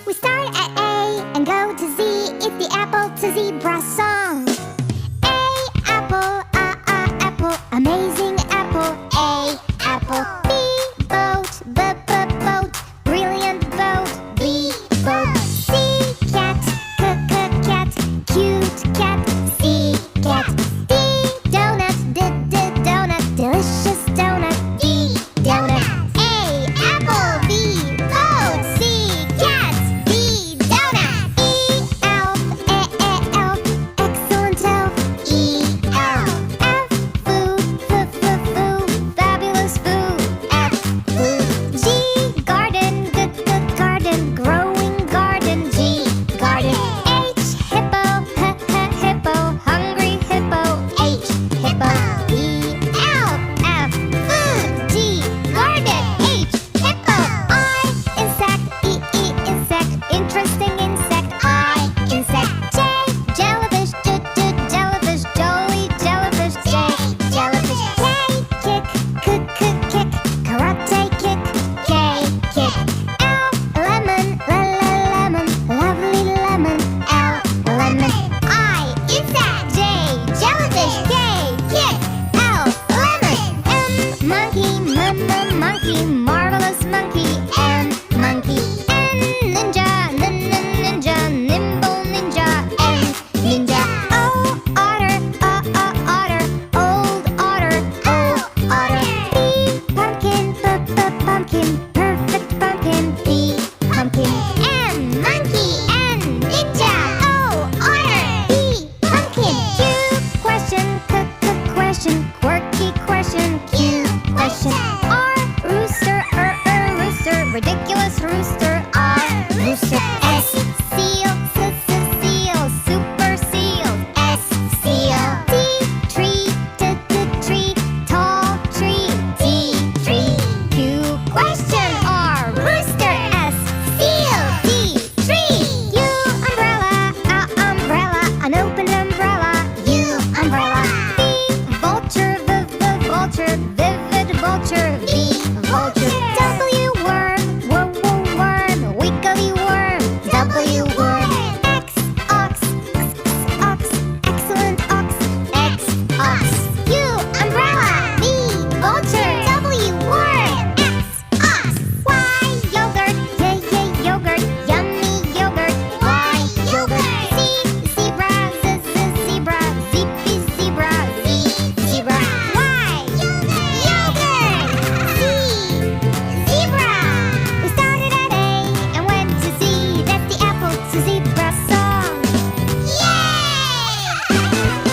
We start at A and go to Z. It's the apple to zebra song. A apple, apple, amazing apple. A apple. B boat, boat, brilliant boat. B boat. C cat, cat, cute cat. C cat. D donut, donut, delicious donut. D donut. A apple. B boat. C cat. D donut. E elf, excellent elf. E elf. F food, fabulous food. F food. G garden, good garden, growing garden. G garden. H hippo, hippo, hungry hippo. H hippo. E elf, F food. G garden. H hippo. I insect, insect, interesting insect. I insect. J jellyfish, jellyfish, jolly jellyfish. J jellyfish. K kick, karate kick. K kick. L lemon, lemon, lovely lemon. L lemon. I insect. J jellyfish. K kick. L lemon. M monkey, marvelous monkey. M monkey. N ninja, ninja, nimble ninja. N ninja. O otter, old otter. O otter. P pumpkin, pumpkin, perfect pumpkin. P pumpkin. M monkey. N ninja. O otter. P pumpkin. Q question, question, quirky question. Q question. R rooster, rooster, ridiculous rooster. R rooster. S seal, seal, super seal. S seal. T tree, tree, tall tree. T tree. Q question. R rooster. S seal. T tree. U umbrella, umbrella, an open umbrella. U umbrella. V vulture, vulture, vivid vulture. V vulture. W worm, worm, wiggly worm. W worm. X ox, excellent ox. X ox. U umbrella. V vulture. W worm. X ox. Y yogurt, yogurt, yummy yogurt. Y yogurt. Z zebra, zebra, zippy zebra. Z zebra. Y yogurt. Z zebra. We started at A and went to Z. That's the apple to zebra song. Yay!